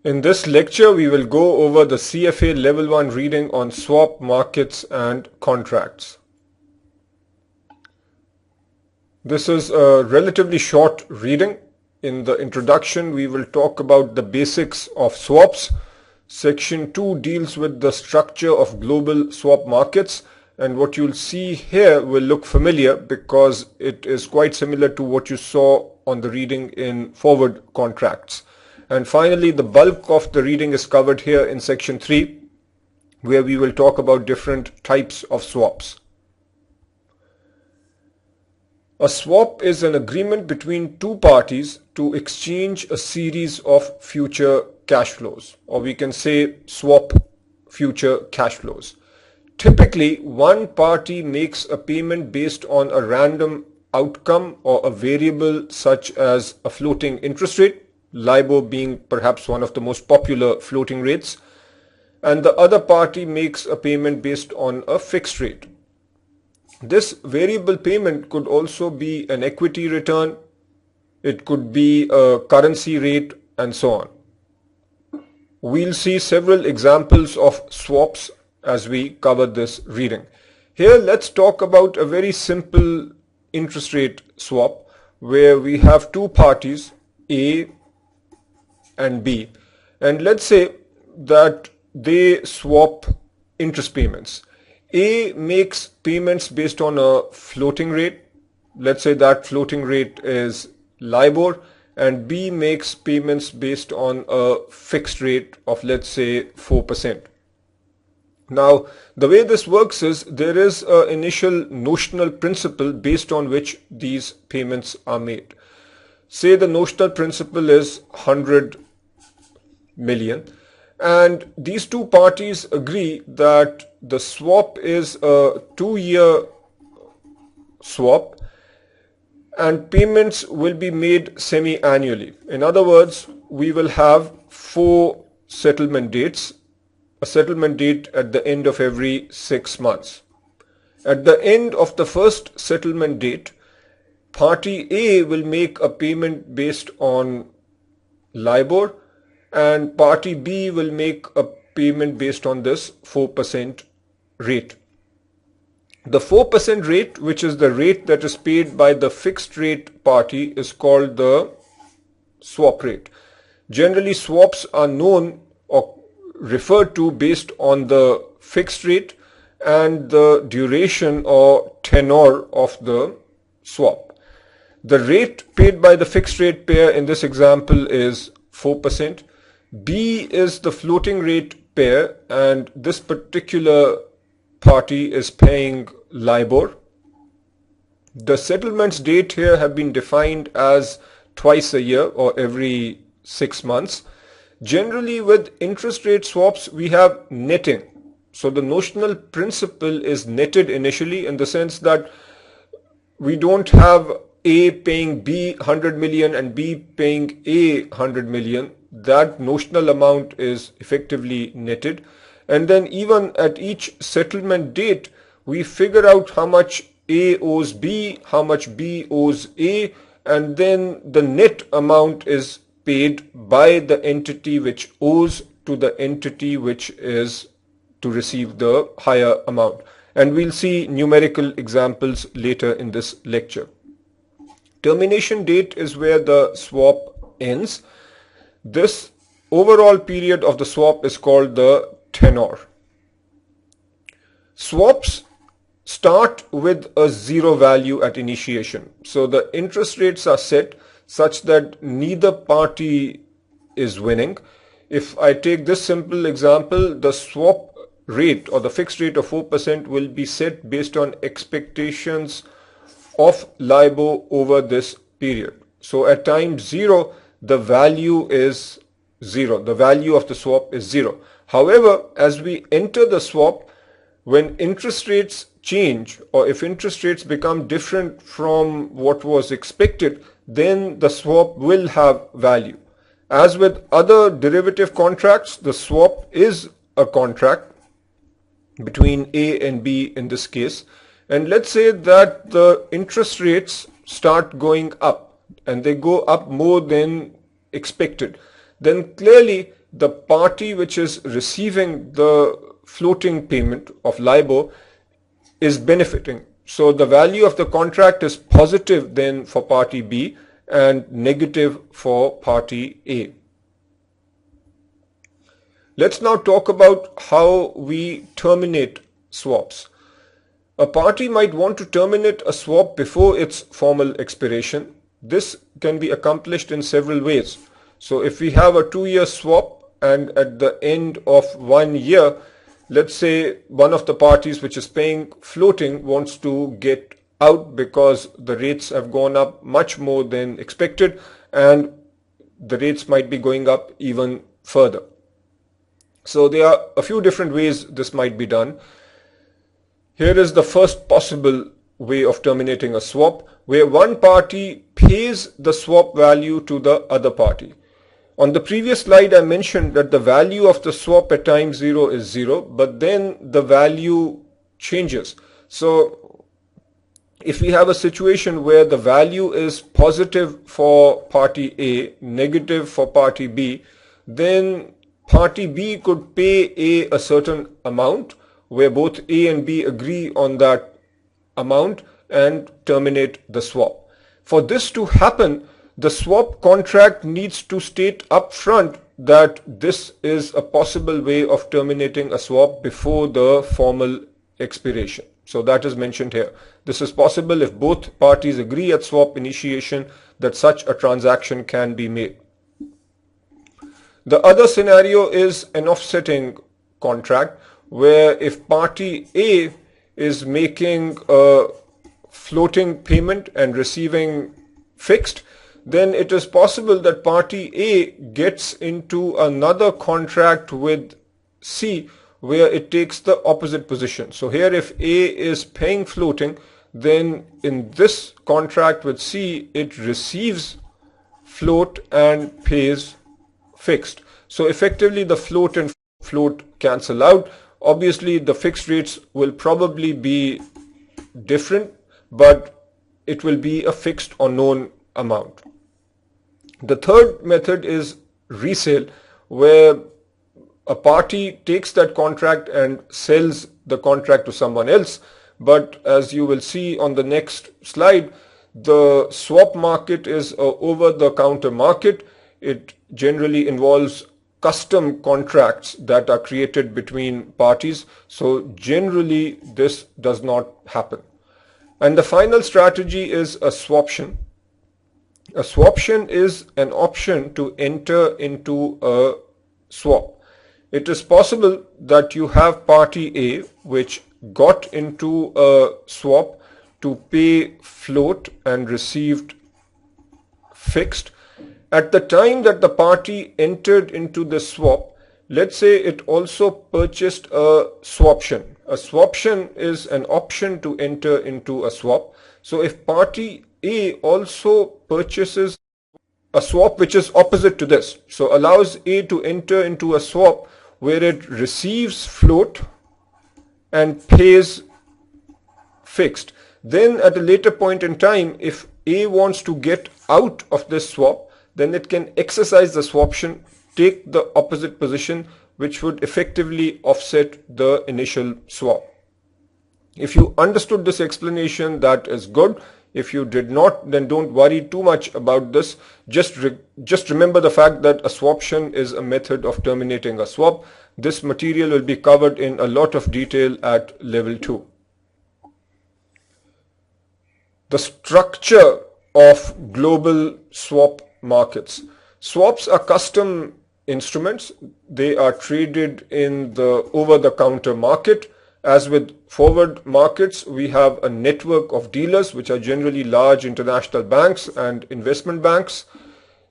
In this lecture, we will go over the CFA Level 1 reading on swap markets and contracts. This is a relatively short reading. In the introduction, we will talk about the basics of swaps. Section 2 deals with the structure of global swap markets, and what you'll see here will look familiar because it is quite similar to what you saw on the reading in forward contracts. And finally, the bulk of the reading is covered here in section 3, where we will talk about different types of swaps. A swap is an agreement between two parties to exchange a series of future cash flows, or we can say swap future cash flows. Typically, one party makes a payment based on a random outcome or a variable such as a floating interest rate, LIBOR being perhaps one of the most popular floating rates, and the other party makes a payment based on a fixed rate. This variable payment could also be an equity return, it could be a currency rate, and so on. We'll see several examples of swaps as we cover this reading. Here, let's talk about a very simple interest rate swap where we have two parties, A and B, and let's say that they swap interest payments. A makes payments based on a floating rate. Let's say that floating rate is LIBOR, and B makes payments based on a fixed rate of, let's say, 4%. Now, the way this works is there is an initial notional principal based on which these payments are made. Say the notional principal is 100 million, and these two parties agree that the swap is a 2-year swap and payments will be made semi-annually. In other words, we will have 4 settlement dates, a settlement date at the end of every 6 months. At the end of the first settlement date, party A will make a payment based on LIBOR, and party B will make a payment based on this 4% rate. The 4% rate, which is the rate that is paid by the fixed rate party, is called the swap rate. Generally, swaps are known or referred to based on the fixed rate and the duration or tenor of the swap. The rate paid by the fixed rate pair in this example is 4%. B is the floating rate pair, and this particular party is paying LIBOR. The settlements date here have been defined as twice a year or every 6 months. Generally, with interest rate swaps, we have netting. So the notional principal is netted initially, in the sense that we don't have A paying B 100 million and B paying A 100 million. That notional amount is effectively netted, and then even at each settlement date we figure out how much A owes B, how much B owes A, and then the net amount is paid by the entity which owes to the entity which is to receive the higher amount, and we'll see numerical examples later in this lecture. Termination date is where the swap ends. This overall period of the swap is called the tenor. Swaps start with a zero value at initiation. So the interest rates are set such that neither party is winning. If I take this simple example, the swap rate or the fixed rate of 4% will be set based on expectations of LIBOR over this period. So at time 0, the value is 0. The value of the swap is 0. However, as we enter the swap, when interest rates change, or if interest rates become different from what was expected, then the swap will have value. As with other derivative contracts, the swap is a contract between A and B in this case. And let's say that the interest rates start going up and they go up more than expected. Then clearly the party which is receiving the floating payment of LIBOR is benefiting. So the value of the contract is positive then for party B and negative for party A. Let's now talk about how we terminate swaps. A party might want to terminate a swap before its formal expiration. This can be accomplished in several ways. So if we have a 2-year swap and at the end of 1 year, let's say one of the parties which is paying floating wants to get out because the rates have gone up much more than expected and the rates might be going up even further. So there are a few different ways this might be done. Here is the first possible way of terminating a swap, where one party pays the swap value to the other party. On the previous slide, I mentioned that the value of the swap at time 0 is 0, but then the value changes. So if we have a situation where the value is positive for party A, negative for party B, then party B could pay A certain amount, where both A and B agree on that amount and terminate the swap. For this to happen, the swap contract needs to state upfront that this is a possible way of terminating a swap before the formal expiration. So that is mentioned here. This is possible if both parties agree at swap initiation that such a transaction can be made. The other scenario is an offsetting contract, where if party A is making a floating payment and receiving fixed, then it is possible that party A gets into another contract with C where it takes the opposite position. So here if A is paying floating, then in this contract with C it receives float and pays fixed. So effectively the float and float cancel out. Obviously the fixed rates will probably be different, but it will be a fixed or known amount. The third method is resale, where a party takes that contract and sells the contract to someone else. But as you will see on the next slide, the swap market is an over-the-counter market. It generally involves custom contracts that are created between parties. So generally this does not happen. And the final strategy is a swaption. A swaption is an option to enter into a swap. It is possible that you have party A which got into a swap to pay float and received fixed. At the time that the party entered into the swap, let's say it also purchased a swaption. A swaption is an option to enter into a swap. So if party A also purchases a swap which is opposite to this, so allows A to enter into a swap where it receives float and pays fixed, then at a later point in time, if A wants to get out of this swap, then it can exercise the swaption, take the opposite position, which would effectively offset the initial swap. If you understood this explanation, that is good. If you did not, then don't worry too much about this. Just remember the fact that a swaption is a method of terminating a swap. This material will be covered in a lot of detail at level 2. The structure of global swap markets. Swaps are custom instruments. They are traded in the over-the-counter market. As with forward markets, we have a network of dealers, which are generally large international banks and investment banks.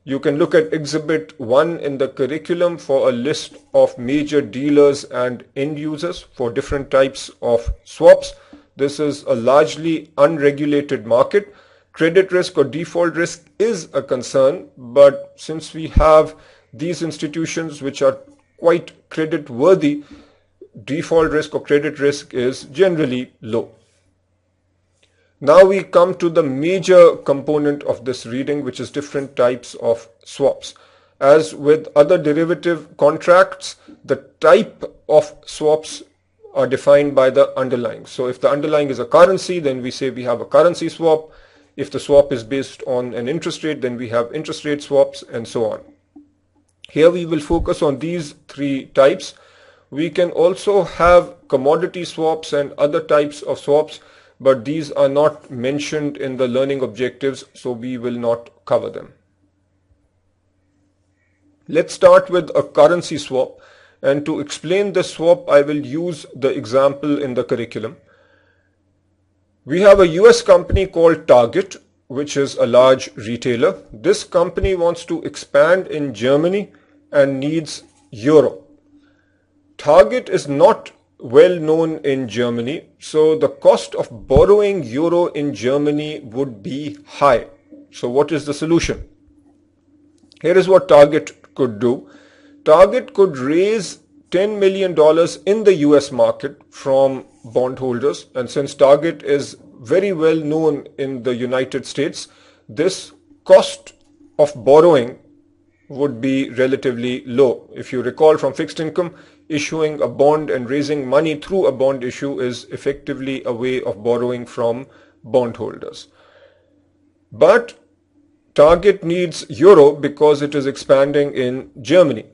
You can look at Exhibit 1 in the curriculum for a list of major dealers and end users for different types of swaps. This is a largely unregulated market. Credit risk or default risk is a concern, but since we have these institutions which are quite credit worthy, default risk or credit risk is generally low. Now we come to the major component of this reading, which is different types of swaps. As with other derivative contracts, the type of swaps are defined by the underlying. So if the underlying is a currency, then we say we have a currency swap. If the swap is based on an interest rate, then we have interest rate swaps, and so on. Here we will focus on these three types. We can also have commodity swaps and other types of swaps, but these are not mentioned in the learning objectives, so we will not cover them. Let's start with a currency swap, and to explain the swap I will use the example in the curriculum. We have a US company called Target, which is a large retailer. This company wants to expand in Germany and needs euro. Target is not well known in Germany, so the cost of borrowing euro in Germany would be high. So what is the solution? Here is what Target could do. Target could raise $10 million in the US market from bondholders, and since Target is very well known in the United States, this cost of borrowing would be relatively low. If you recall from fixed income, issuing a bond and raising money through a bond issue is effectively a way of borrowing from bondholders. But Target needs euro because it is expanding in Germany.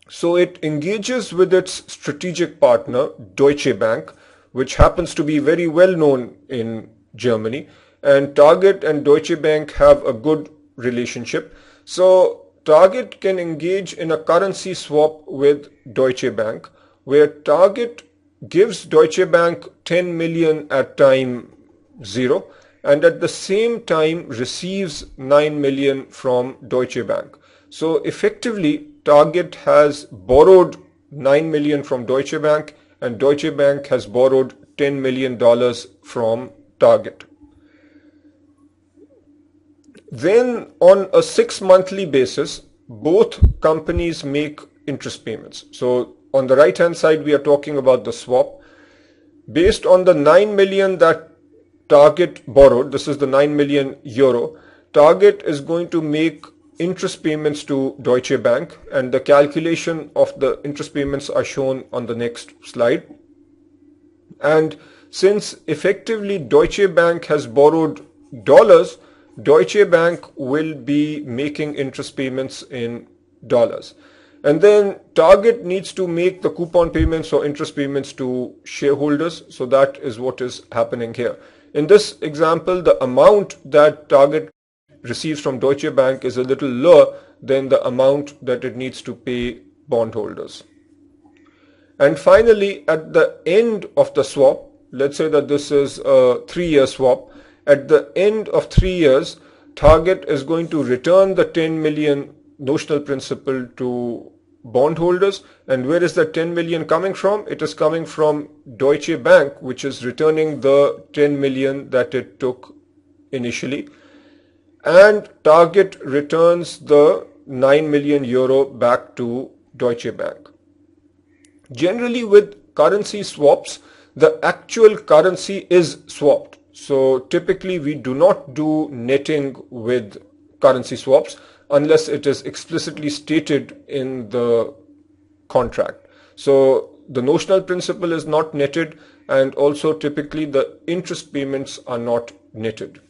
So it engages with its strategic partner, Deutsche Bank, which happens to be very well known in Germany, and Target and Deutsche Bank have a good relationship. So Target can engage in a currency swap with Deutsche Bank, where Target gives Deutsche Bank 10 million at time 0 and at the same time receives 9 million from Deutsche Bank. So effectively, Target has borrowed 9 million from Deutsche Bank and Deutsche Bank has borrowed $10 million from Target. Then on a 6-monthly basis, both companies make interest payments. So on the right hand side, we are talking about the swap. Based on the 9 million that Target borrowed, this is the 9 million euro, Target is going to make interest payments to Deutsche Bank, and the calculation of the interest payments are shown on the next slide. And since effectively Deutsche Bank has borrowed dollars, Deutsche Bank will be making interest payments in dollars. And then Target needs to make the coupon payments or interest payments to shareholders. So that is what is happening here. In this example, the amount that Target receives from Deutsche Bank is a little lower than the amount that it needs to pay bondholders. And finally, at the end of the swap, let's say that this is a 3-year swap. At the end of 3 years, Target is going to return the 10 million notional principal to bondholders. And where is the 10 million coming from? It is coming from Deutsche Bank, which is returning the 10 million that it took initially. And Target returns the 9 million euro back to Deutsche Bank. Generally, with currency swaps, the actual currency is swapped. So typically we do not do netting with currency swaps unless it is explicitly stated in the contract. So the notional principal is not netted, and also typically the interest payments are not netted.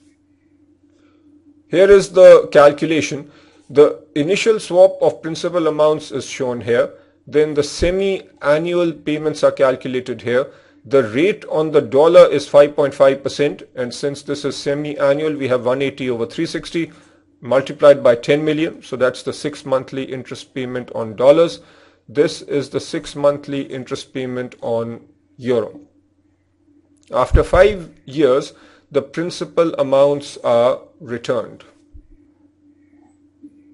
Here is the calculation. The initial swap of principal amounts is shown here. Then the semi-annual payments are calculated here. The rate on the dollar is 5.5%, and since this is semi-annual, we have 180 over 360 multiplied by 10 million. So that's the 6-monthly interest payment on dollars. This is the 6-monthly interest payment on euro. After 5 years, the principal amounts are returned.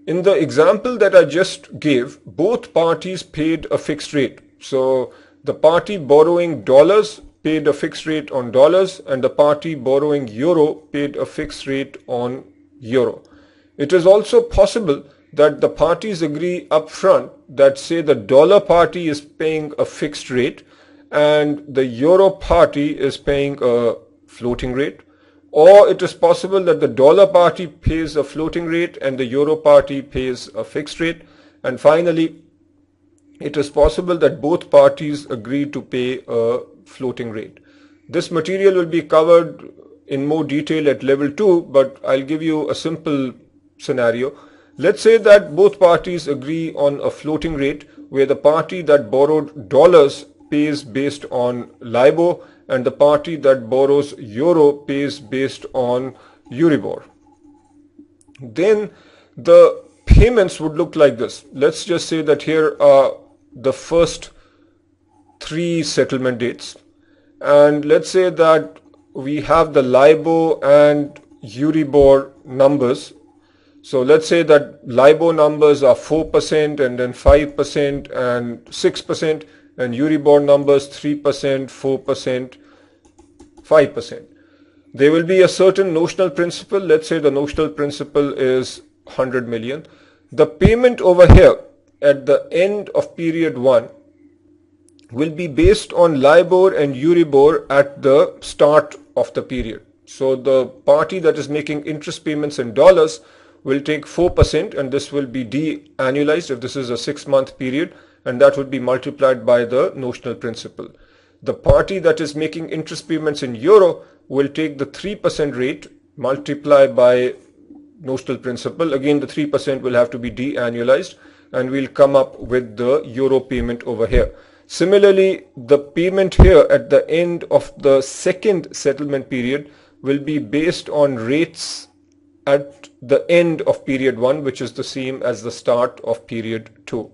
In the example that I just gave, both parties paid a fixed rate. So the party borrowing dollars paid a fixed rate on dollars, and the party borrowing euro paid a fixed rate on euro. It is also possible that the parties agree upfront that, say, the dollar party is paying a fixed rate and the euro party is paying a floating rate, Or it is possible that the dollar party pays a floating rate and the euro party pays a fixed rate. And finally, it is possible that both parties agree to pay a floating rate. This material will be covered in more detail at level 2, but I'll give you a simple scenario. Let's say that both parties agree on a floating rate where the party that borrowed dollars pays based on LIBOR and the party that borrows euro pays based on Euribor. Then the payments would look like this. Let's just say that here are the first 3 settlement dates, and let's say that we have the LIBOR and Euribor numbers. So let's say that LIBOR numbers are 4% and then 5% and 6%, and Euribor numbers 3%, 4%, 5%. There will be a certain notional principal. Let's say the notional principal is 100 million. The payment over here at the end of period 1 will be based on LIBOR and Euribor at the start of the period. So the party that is making interest payments in dollars will take 4%, and this will be de-annualized if this is a 6-month period, and that would be multiplied by the notional principal. The party that is making interest payments in euro will take the 3% rate, multiply by notional principal. Again, the 3% will have to be de-annualized, and we'll come up with the euro payment over here. Similarly, the payment here at the end of the second settlement period will be based on rates at the end of period 1, which is the same as the start of period 2.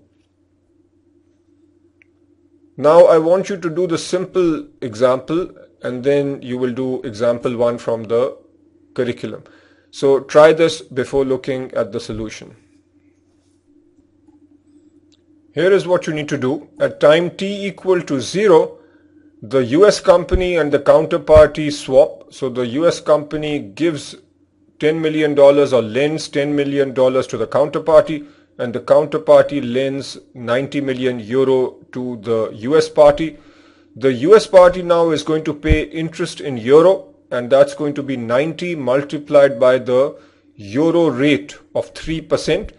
Now I want you to do the simple example, and then you will do example 1 from the curriculum. So try this before looking at the solution. Here is what you need to do. At time t equal to 0, the US company and the counterparty swap. So the US company gives $10 million or lends $10 million to the counterparty, and the counterparty lends 90 million euro to the US party. The US party now is going to pay interest in euro, and that's going to be 90 multiplied by the euro rate of 3%,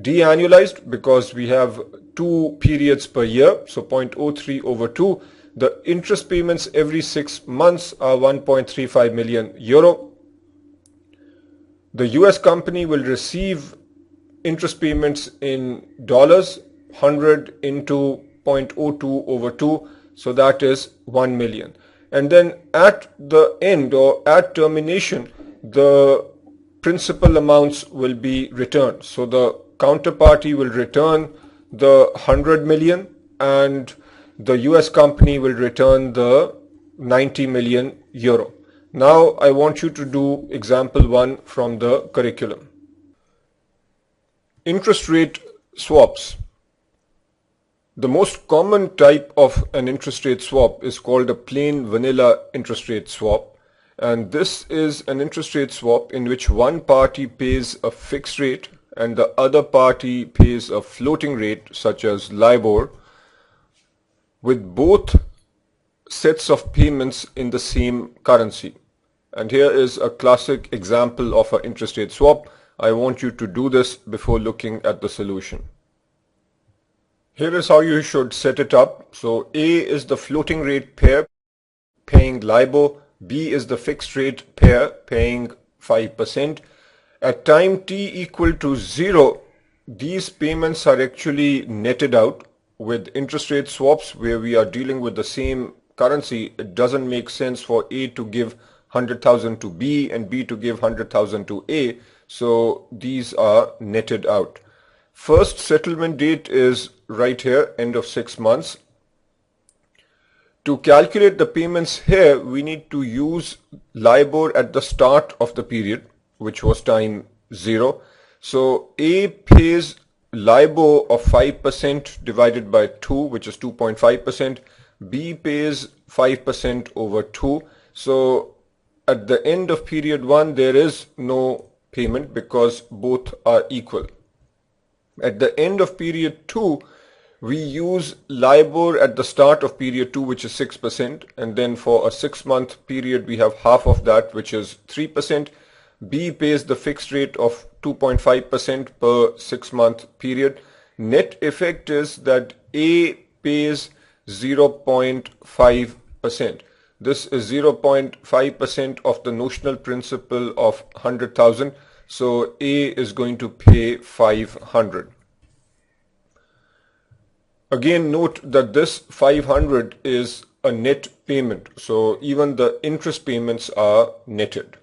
de-annualized because we have 2 periods per year, so 0.03 over 2. The interest payments every 6 months are 1.35 million euro. The US company will receive interest payments in dollars, 100 into 0.02 over 2, so that is 1 million. And then at the end or at termination, the principal amounts will be returned. So the counterparty will return the 100 million and the US company will return the 90 million euro. Now I want you to do example 1 from the curriculum. Interest rate swaps. The most common type of an interest rate swap is called a plain vanilla interest rate swap, and this is an interest rate swap in which one party pays a fixed rate and the other party pays a floating rate such as LIBOR, with both sets of payments in the same currency. And here is a classic example of an interest rate swap. I want you to do this before looking at the solution. Here is how you should set it up. So A is the floating rate pair paying LIBOR, B is the fixed rate pair paying 5%. At time t equal to 0, these payments are actually netted out. With interest rate swaps where we are dealing with the same currency, it doesn't make sense for A to give 100,000 to B and B to give 100,000 to A, so these are netted out. First settlement date is right here, end of 6 months. To calculate the payments here, we need to use LIBOR at the start of the period, which was time 0. So A pays LIBOR of 5% divided by 2, which is 2.5%. B pays 5% over 2. So at the end of period 1, there is no payment because both are equal. At the end of period 2, We use LIBOR at the start of period 2, which is 6%, and then for a 6-month period we have half of that, which is 3%. B pays the fixed rate of 2.5% per 6-month period. Net effect is that A pays 0.5%. This is 0.5% of the notional principal of 100,000. So A is going to pay 500. Again, note that this 500 is a net payment. So even the interest payments are netted.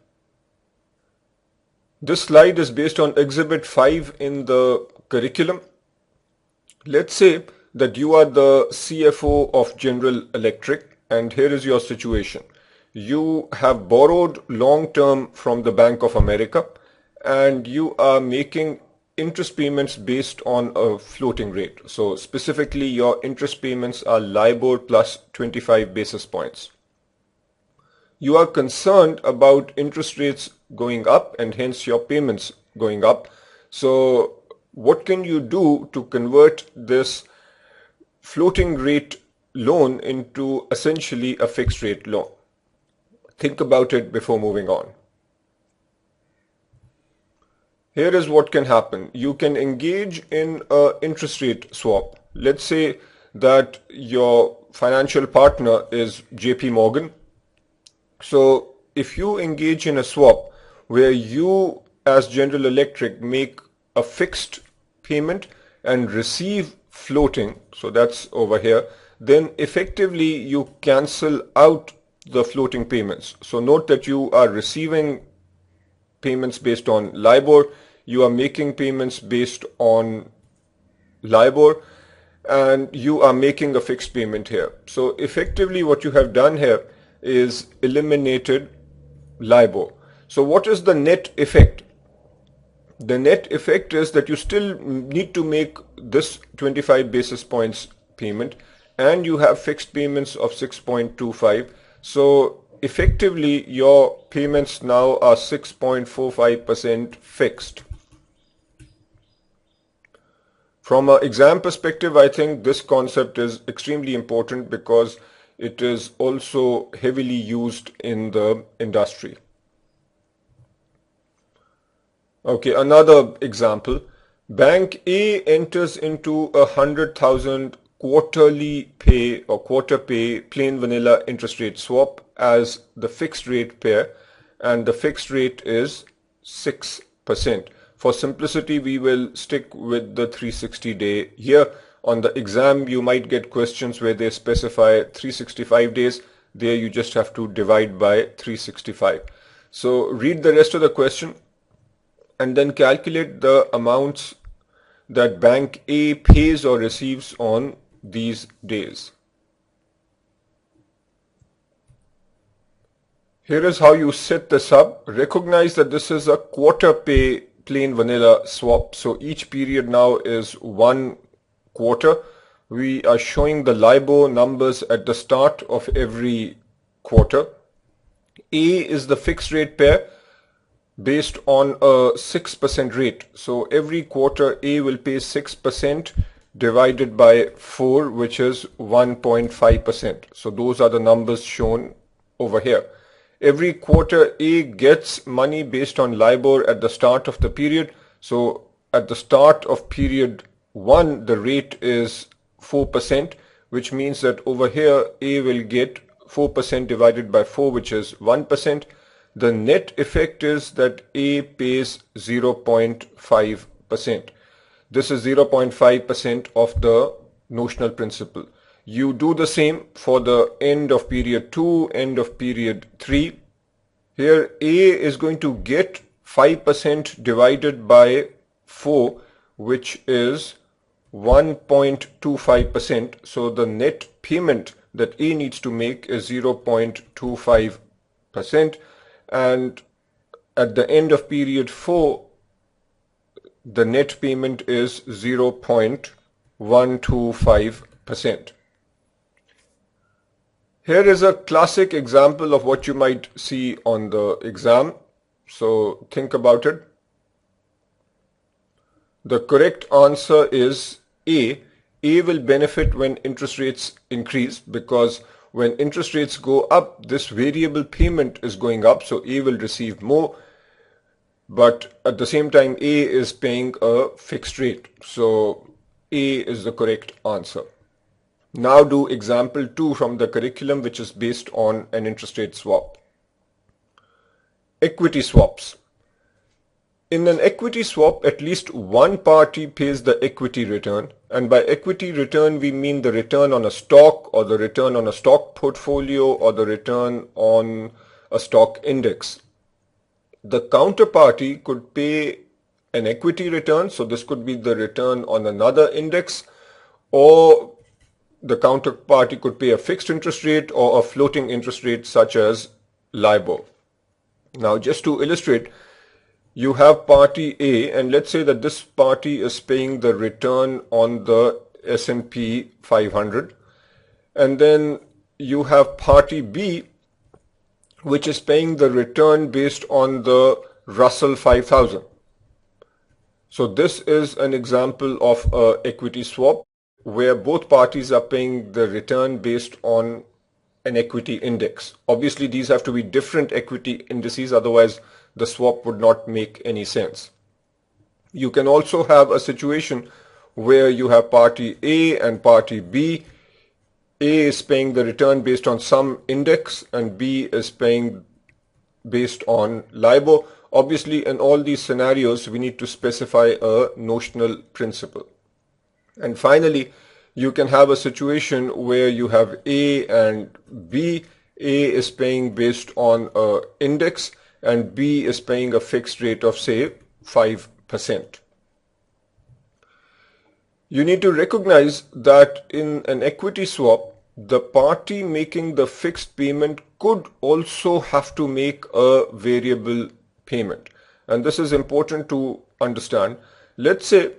This slide is based on Exhibit 5 in the curriculum. Let's say that you are the CFO of General Electric, and here is your situation. You have borrowed long term from the Bank of America and you are making interest payments based on a floating rate. So specifically your interest payments are LIBOR plus 25 basis points. You are concerned about interest rates going up and hence your payments going up. So what can you do to convert this floating rate loan into essentially a fixed rate loan? Think about it before moving on. Here is what can happen. You can engage in an interest rate swap. Let's say that your financial partner is JP Morgan. So if you engage in a swap where you as General Electric make a fixed payment and receive floating, so that's over here, then effectively you cancel out the floating payments. So note that you are receiving payments based on LIBOR, you are making payments based on LIBOR, and you are making a fixed payment here. So effectively what you have done here is eliminated LIBOR. So what is the net effect? The net effect is that you still need to make this 25 basis points payment and you have fixed payments of 6.25. So effectively your payments now are 6.45% fixed. From an exam perspective, I think this concept is extremely important because it is also heavily used in the industry. Okay, another example. Bank A enters into 100,000 quarterly pay or quarter pay plain vanilla interest rate swap as the fixed rate pair, and the fixed rate is 6%. For simplicity, we will stick with the 360-day here. On the exam, you might get questions where they specify 365 days. There you just have to divide by 365. So read the rest of the question and then calculate the amounts that Bank A pays or receives on these days. Here is how you set this up. Recognize that this is a quarter pay plain vanilla swap. So each period now is 1 quarter. We are showing the LIBOR numbers at the start of every quarter. A is the fixed rate pair based on a 6% rate. So every quarter A will pay 6% divided by 4, which is 1.5%. So those are the numbers shown over here. Every quarter A gets money based on LIBOR at the start of the period. So at the start of period 1, the rate is 4%, which means that over here A will get 4% divided by 4, which is 1%. The net effect is that A pays 0.5%. This is 0.5% of the notional principal. You do the same for the end of period 2, end of period 3. Here A is going to get 5% divided by 4, which is 1.25%. So the net payment that A needs to make is 0.25%. And at the end of period 4, the net payment is 0.125%. Here is a classic example of what you might see on the exam. So think about it. The correct answer is A. A will benefit when interest rates increase, because when interest rates go up, this variable payment is going up, so A will receive more. But at the same time, A is paying a fixed rate, so A is the correct answer. Now do example 2 from the curriculum, which is based on an interest rate swap. Equity swaps. In an equity swap, at least one party pays the equity return, and by equity return we mean the return on a stock, or the return on a stock portfolio, or the return on a stock index. The counterparty could pay an equity return, so this could be the return on another index, or the counterparty could pay a fixed interest rate or a floating interest rate such as LIBOR. Now just to illustrate, you have party A, and let's say that this party is paying the return on the S&P 500, and then you have party B, which is paying the return based on the Russell 5000. So this is an example of an equity swap where both parties are paying the return based on an equity index. Obviously these have to be different equity indices, otherwise the swap would not make any sense. You can also have a situation where you have party A and party B. A is paying the return based on some index and B is paying based on LIBOR. Obviously in all these scenarios we need to specify a notional principal. And finally, you can have a situation where you have A and B. A is paying based on an index and B is paying a fixed rate of say 5%. You need to recognize that in an equity swap, the party making the fixed payment could also have to make a variable payment. And this is important to understand. Let's say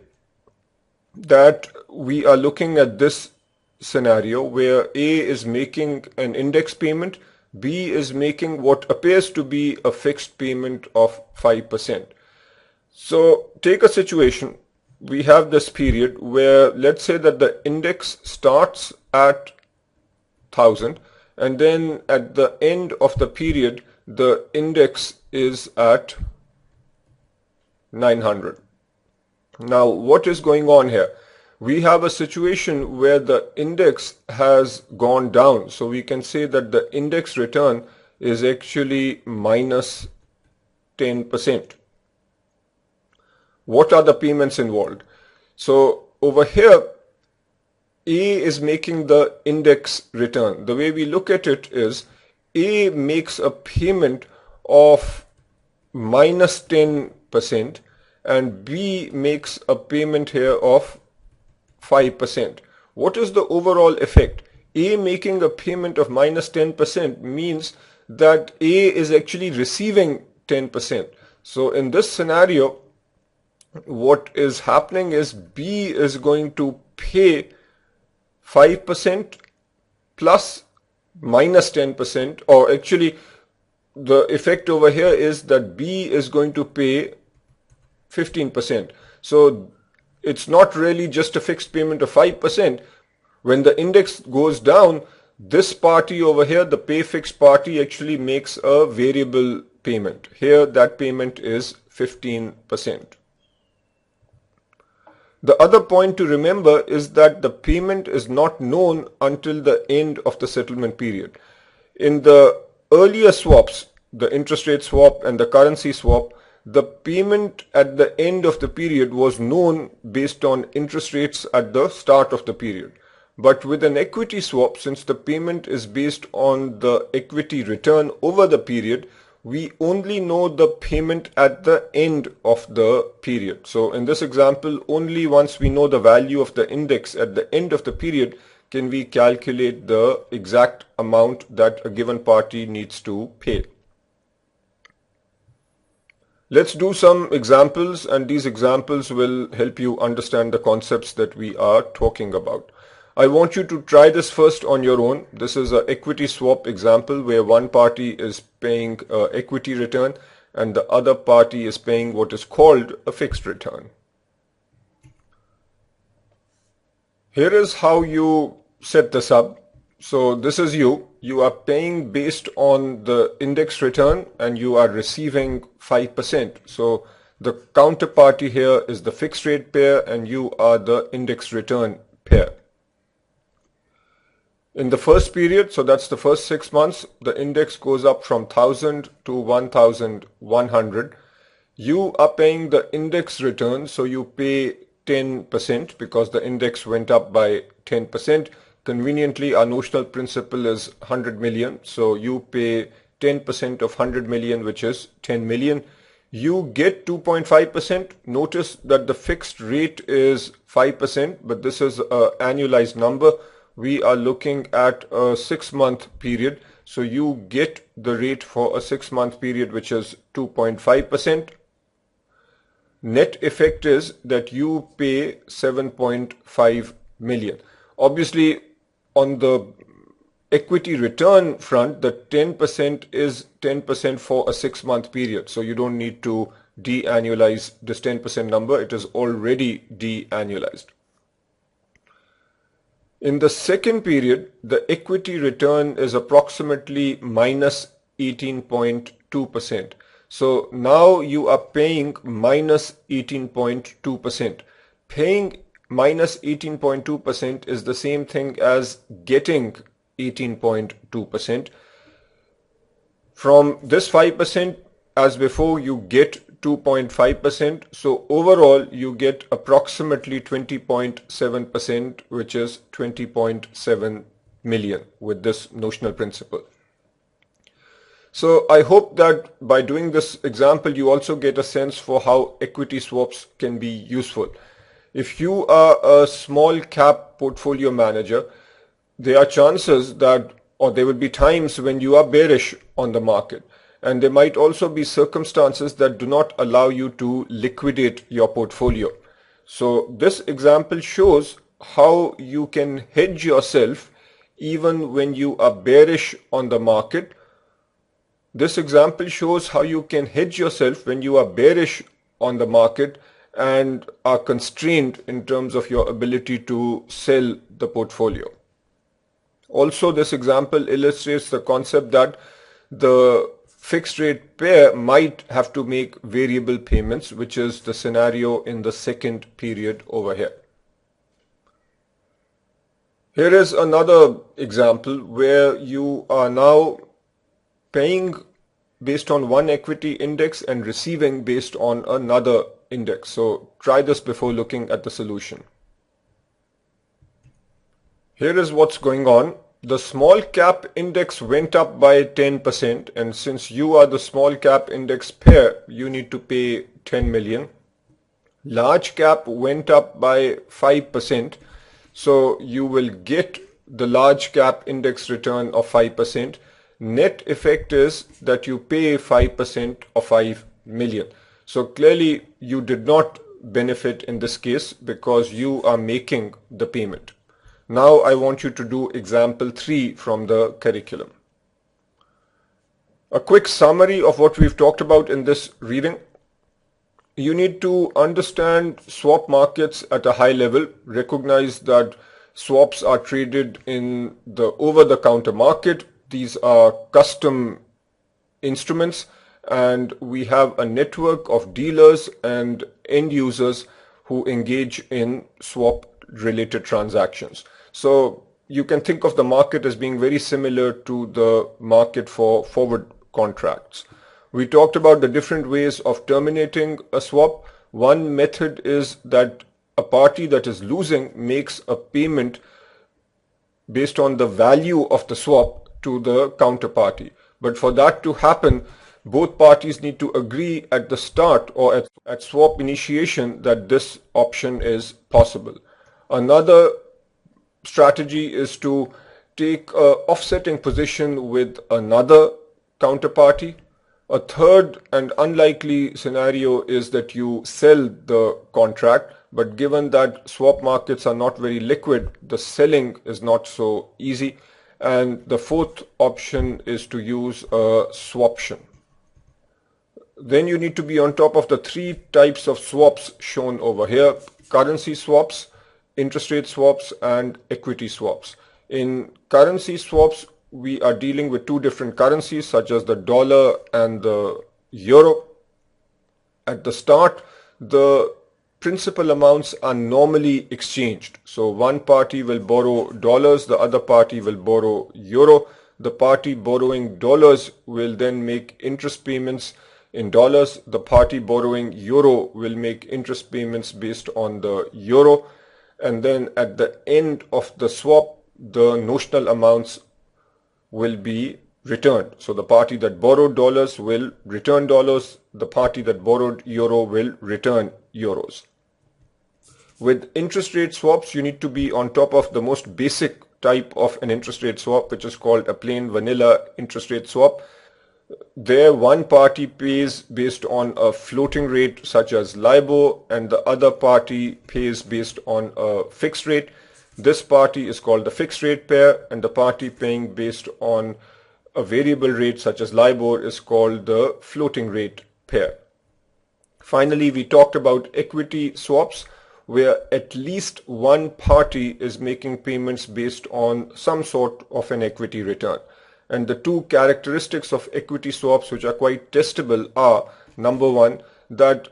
that we are looking at this scenario where A is making an index payment, B is making what appears to be a fixed payment of 5%. So take a situation, we have this period where let's say that the index starts at 1000 and then at the end of the period the index is at 900. Now what is going on here? We have a situation where the index has gone down, so we can say that the index return is actually minus 10%. What are the payments involved? So over here A is making the index return. The way we look at it is A makes a payment of minus 10% and B makes a payment here of 5%. What is the overall effect? A making a payment of minus 10% means that A is actually receiving 10%. So in this scenario, what is happening is B is going to pay 5% plus minus 10%, or actually the effect over here is that B is going to pay 15%. So it's not really just a fixed payment of 5%. When the index goes down, this party over here, the pay fixed party, actually makes a variable payment. Here that payment is 15%. The other point to remember is that the payment is not known until the end of the settlement period. In the earlier swaps, the interest rate swap and the currency swap, the payment at the end of the period was known based on interest rates at the start of the period. But with an equity swap, since the payment is based on the equity return over the period, we only know the payment at the end of the period. So in this example, only once we know the value of the index at the end of the period can we calculate the exact amount that a given party needs to pay. Let's do some examples, and these examples will help you understand the concepts that we are talking about. I want you to try this first on your own. This is an equity swap example where one party is paying equity return and the other party is paying what is called a fixed return. Here is how you set this up. So this is you are paying based on the index return and you are receiving 5%. So the counterparty here is the fixed rate pair and you are the index return pair. In the first period, so that's the first 6 months, the index goes up from 1000 to 1100. You are paying the index return, so you pay 10% because the index went up by 10%. Conveniently, our notional principal is 100 million, so you pay 10% of 100 million, which is 10 million. You get 2.5%. Notice that the fixed rate is 5%, but this is an annualized number. We are looking at a 6-month period. So you get the rate for a 6-month period, which is 2.5%. Net effect is that you pay 7.5 million. Obviously, on the equity return front, the 10% is 10% for a 6-month period. So you don't need to de-annualize this 10% number. It is already de-annualized. In the second period, the equity return is approximately minus 18.2%. So now you are paying minus 18.2%. Paying minus 18.2% is the same thing as getting 18.2%. From this 5%, as before, you get 2.5%. So overall, you get approximately 20.7%, which is 20.7 million with this notional principal. So I hope that by doing this example, you also get a sense for how equity swaps can be useful. If you are a small cap portfolio manager, there are chances that, or there will be times when you are bearish on the market. And there might also be circumstances that do not allow you to liquidate your portfolio. So this example shows how you can hedge yourself even when you are bearish on the market. This example shows how you can hedge yourself when you are bearish on the market and are constrained in terms of your ability to sell the portfolio. Also, this example illustrates the concept that the fixed rate pair might have to make variable payments, which is the scenario in the second period over here. Here is another example where you are now paying based on one equity index and receiving based on another index. So try this before looking at the solution. Here is what's going on. The small cap index went up by 10%, and since you are the small cap index pair, you need to pay 10 million. Large cap went up by 5%, so you will get the large cap index return of 5%. Net effect is that you pay 5% of 5 million. So clearly you did not benefit in this case because you are making the payment. Now I want you to do example 3 from the curriculum. A quick summary of what we've talked about in this reading. You need to understand swap markets at a high level, recognize that swaps are traded in the over-the-counter market. These are custom instruments, and we have a network of dealers and end users who engage in swap related transactions. So you can think of the market as being very similar to the market for forward contracts. We talked about the different ways of terminating a swap. One method is that a party that is losing makes a payment based on the value of the swap to the counterparty. But for that to happen, both parties need to agree at the start or at swap initiation that this option is possible. Another strategy is to take an offsetting position with another counterparty. A third and unlikely scenario is that you sell the contract, but given that swap markets are not very liquid, the selling is not so easy. And the fourth option is to use a swaption. Then you need to be on top of the 3 types of swaps shown over here. Currency swaps, interest rate swaps and equity swaps. In currency swaps, we are dealing with two different currencies such as the dollar and the euro. At the start, the principal amounts are normally exchanged. So one party will borrow dollars, the other party will borrow euro. The party borrowing dollars will then make interest payments in dollars. The party borrowing euro will make interest payments based on the euro. And then at the end of the swap, the notional amounts will be returned. So the party that borrowed dollars will return dollars. The party that borrowed euro will return euros. With interest rate swaps, you need to be on top of the most basic type of an interest rate swap, which is called a plain vanilla interest rate swap. There, one party pays based on a floating rate such as LIBOR, and the other party pays based on a fixed rate. This party is called the fixed rate pair, and the party paying based on a variable rate such as LIBOR is called the floating rate pair. Finally, we talked about equity swaps, where at least one party is making payments based on some sort of an equity return. And the two characteristics of equity swaps which are quite testable are, number one, that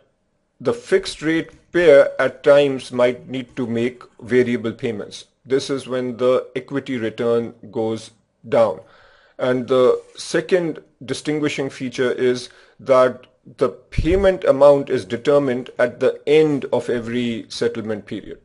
the fixed rate pair at times might need to make variable payments. This is when the equity return goes down. And the second distinguishing feature is that the payment amount is determined at the end of every settlement period.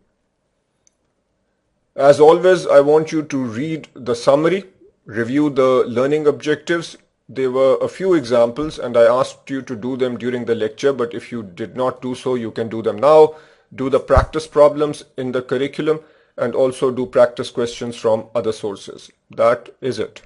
As always, I want you to read the summary, review the learning objectives. There were a few examples and I asked you to do them during the lecture, but if you did not do so, you can do them now. Do the practice problems in the curriculum and also do practice questions from other sources. That is it.